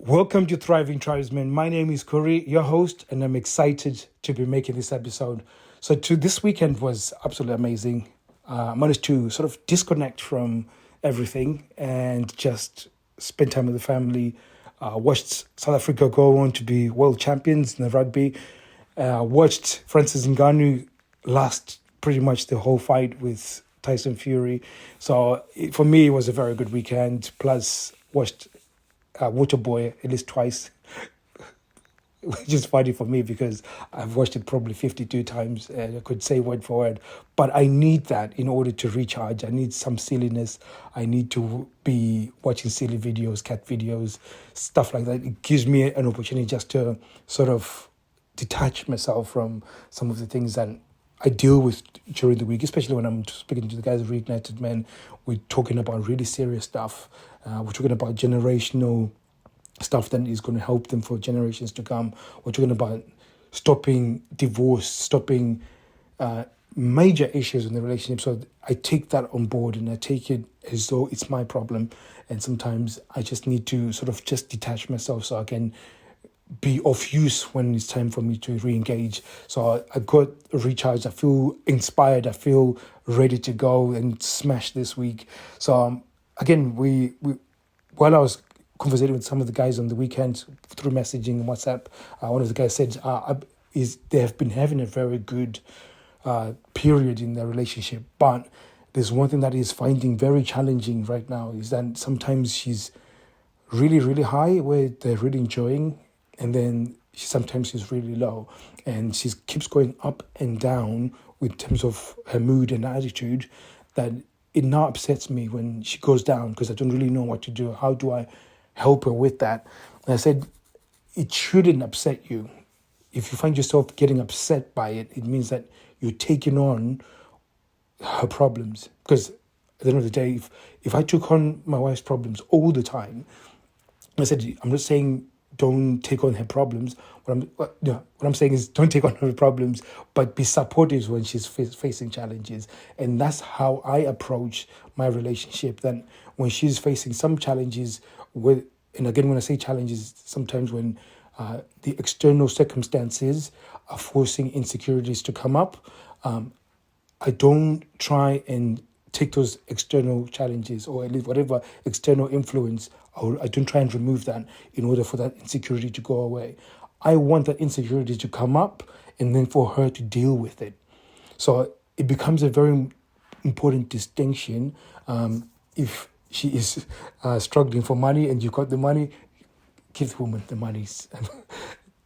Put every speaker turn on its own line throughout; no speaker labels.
Welcome to Thriving Tribesmen. My name is Corey, your host, and I'm excited to be making this episode. This weekend was absolutely amazing. I managed to sort of disconnect from everything and just spend time with the family. Watched South Africa go on to be world champions in the rugby. Watched Francis Ngannou last pretty much the whole fight with Tyson Fury. For me, it was a very good weekend. Plus, watched Waterboy at least twice, which is funny for me because I've watched it probably 52 times and I could say word for word. But I need that in order to recharge. I need some silliness. I need to be watching silly videos, cat videos, stuff like that. It gives me an opportunity just to sort of detach myself from some of the things that I deal with during the week, especially when I'm speaking to the guys of Reignited Men. We're talking about really serious stuff. We're talking about generational stuff that is going to help them for generations to come. We're talking about stopping divorce, stopping major issues in the relationship. So I take that on board and I take it as though it's my problem. And sometimes I just need to sort of just detach myself so I can be of use when it's time for me to re-engage. So I got recharged. I feel inspired. I feel ready to go and smash this week. So again, we while I was conversating with some of the guys on the weekend through messaging and WhatsApp, one of the guys said they have been having a very good period in their relationship, but there's one thing that is finding very challenging right now is that sometimes she's really, really high where they're really enjoying, and then sometimes she's really low, and she keeps going up and down with terms of her mood and attitude, that it now upsets me when she goes down because I don't really know what to do. How do I help her with that? And I said, it shouldn't upset you. If you find yourself getting upset by it, it means that you're taking on her problems. Because at the end of the day, if I took on my wife's problems all the time, I said, I'm not saying don't take on her problems. What I'm saying is don't take on her problems, but be supportive when she's facing challenges. And that's how I approach my relationship. Then when she's facing some challenges, and again, when I say challenges, sometimes when the external circumstances are forcing insecurities to come up, I don't try and take those external challenges or at least whatever external influence, I don't try and remove that in order for that insecurity to go away. I want that insecurity to come up and then for her to deal with it. So it becomes a very important distinction. If she is struggling for money and you got the money, give the woman the money.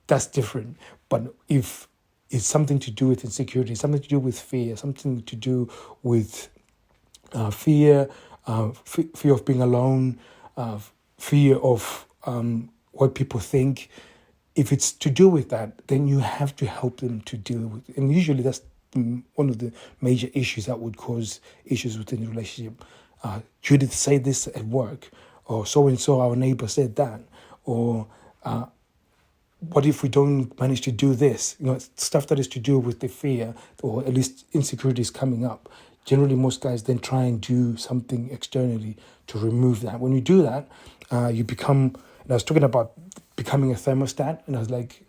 That's different. But if it's something to do with insecurity, something to do with fear, something to do with fear of being alone, fear of what people think. If it's to do with that, then you have to help them to deal with it. And usually that's one of the major issues that would cause issues within the relationship. Judith said this at work, or so-and-so, our neighbor said that, or what if we don't manage to do this? Stuff that is to do with the fear or at least insecurities coming up. Generally, most guys then try and do something externally to remove that. When you do that, you become, and I was talking about becoming a thermostat, and I was like,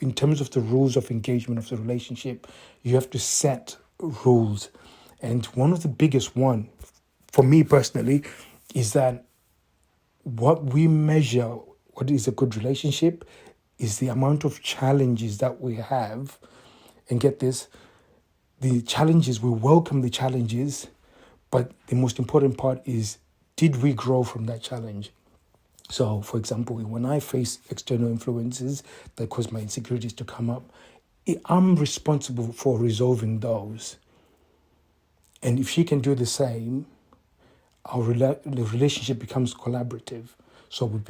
in terms of the rules of engagement of the relationship, you have to set rules. And one of the biggest one, for me personally, is that what we measure, what is a good relationship, is the amount of challenges that we have. And get this, the challenges, we welcome the challenges, but the most important part is, did we grow from that challenge? So, for example, when I face external influences that cause my insecurities to come up, I'm responsible for resolving those. And if she can do the same, the relationship becomes collaborative. So it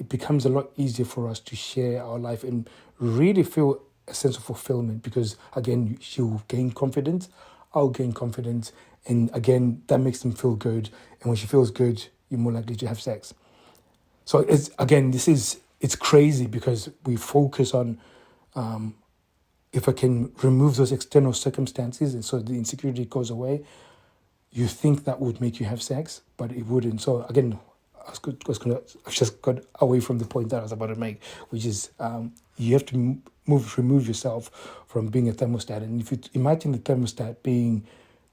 becomes a lot easier for us to share our life and really feel a sense of fulfillment, because again, she'll gain confidence, I'll gain confidence, and again, that makes them feel good. And when she feels good, you're more likely to have sex. So it's crazy because we focus on if I can remove those external circumstances and so the insecurity goes away, you think that would make you have sex, but it wouldn't. So again, I've just got away from the point that I was about to make, which is you have to remove yourself from being a thermostat. And if you imagine the thermostat being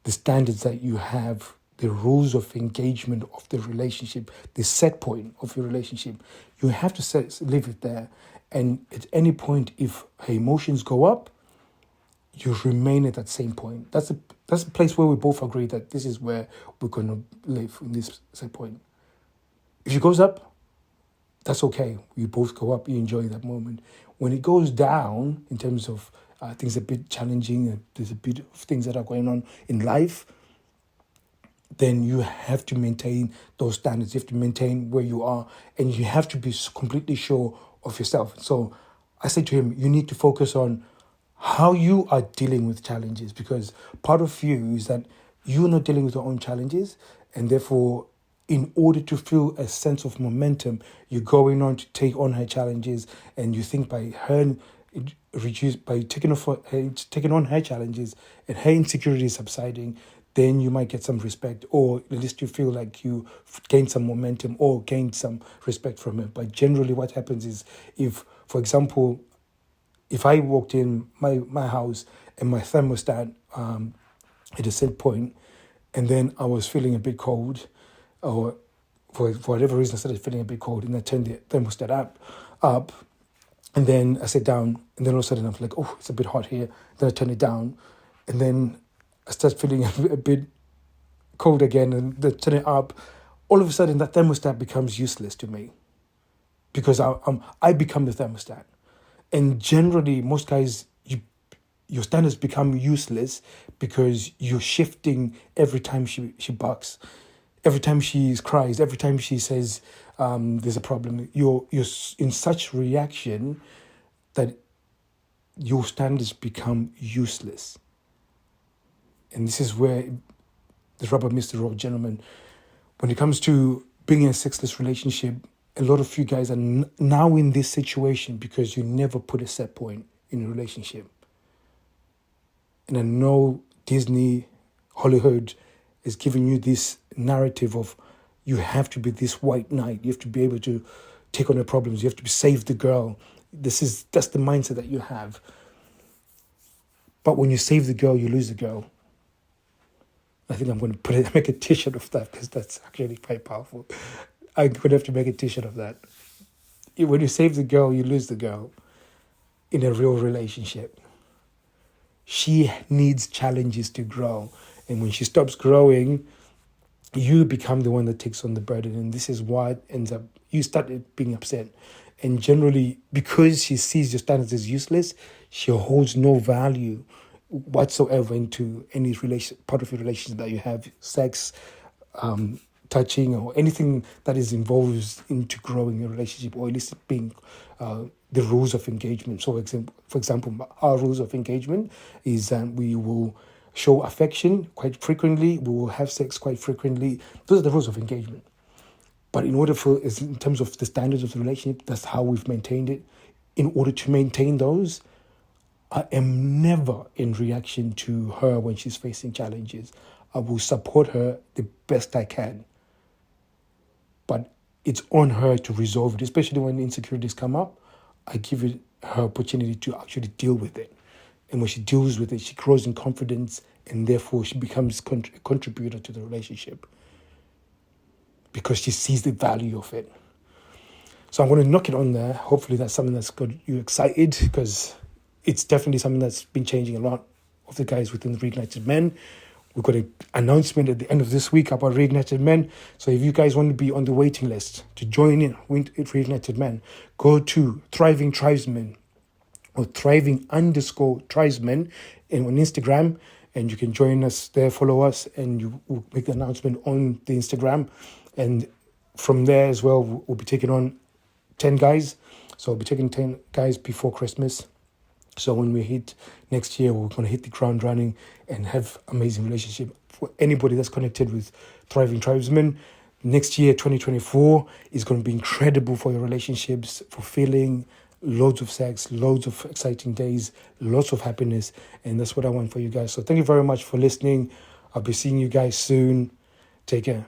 the standards that you have, the rules of engagement of the relationship, the set point of your relationship, you have to leave it there. And at any point, if her emotions go up, you remain at that same point. That's a place where we both agree that this is where we're going to live, in this set point. If it goes up, that's okay. You both go up, you enjoy that moment. When it goes down, in terms of things a bit challenging, there's a bit of things that are going on in life, then you have to maintain those standards. You have to maintain where you are, and you have to be completely sure of yourself. So I say to him, you need to focus on how you are dealing with challenges, because part of you is that you're not dealing with your own challenges, and therefore, in order to feel a sense of momentum, you're going on to take on her challenges, and you think by taking on her challenges and her insecurities subsiding, then you might get some respect, or at least you feel like you gained some momentum or gained some respect from her. But generally what happens is, if, for example, if I walked in my house and my thermostat at a set point, and then I was feeling a bit cold, or for whatever reason I started feeling a bit cold, and I turned the thermostat up, and then I sat down, and then all of a sudden I'm like, oh, it's a bit hot here. Then I turn it down, and then I start feeling a bit cold again, and then turn it up. All of a sudden that thermostat becomes useless to me, because I become the thermostat. And generally, most guys, your standards become useless because you're shifting every time she barks, every time she cries, every time she says there's a problem. You're in such reaction that your standards become useless. And this is where the rubber meets the road, gentlemen. When it comes to being in a sexless relationship, a lot of you guys are now in this situation because you never put a set point in a relationship. And I know Disney, Hollywood is giving you this narrative of you have to be this white knight. You have to be able to take on the problems. You have to save the girl. That's the mindset that you have. But when you save the girl, you lose the girl. I think I'm going to make a t-shirt of that, because that's actually quite powerful. I'm going to have to make a t-shirt of that. When you save the girl, you lose the girl in a real relationship. She needs challenges to grow. And when she stops growing, you become the one that takes on the burden. And this is what ends up, you start being upset. And generally, because she sees your standards as useless, she holds no value whatsoever into any part of your relationship that you have, sex, touching, or anything that is involved into growing a relationship, or at least being the rules of engagement. So, for example, our rules of engagement is that we will show affection quite frequently, we will have sex quite frequently. Those are the rules of engagement. But in terms of the standards of the relationship, that's how we've maintained it. In order to maintain those, I am never in reaction to her when she's facing challenges. I will support her the best I can. But it's on her to resolve it, especially when insecurities come up. I give it her opportunity to actually deal with it. And when she deals with it, she grows in confidence, and therefore she becomes a contributor to the relationship, because she sees the value of it. So I'm going to knock it on there. Hopefully that's something that's got you excited, because it's definitely something that's been changing a lot of the guys within the Reignited Men. We've got an announcement at the end of this week about Reignited Men. So if you guys want to be on the waiting list to join in with Reignited Men, go to Thriving Tribesmen or Thriving_Tribesmen on Instagram, and you can join us there, follow us, and you will make the announcement on the Instagram. And from there as well, we'll be taking on 10 guys. So we'll be taking 10 guys before Christmas. So when we hit next year, we're going to hit the ground running and have amazing relationship. For anybody that's connected with Thriving Tribesmen, next year, 2024, is going to be incredible for your relationships, fulfilling, loads of sex, loads of exciting days, lots of happiness. And that's what I want for you guys. So thank you very much for listening. I'll be seeing you guys soon. Take care.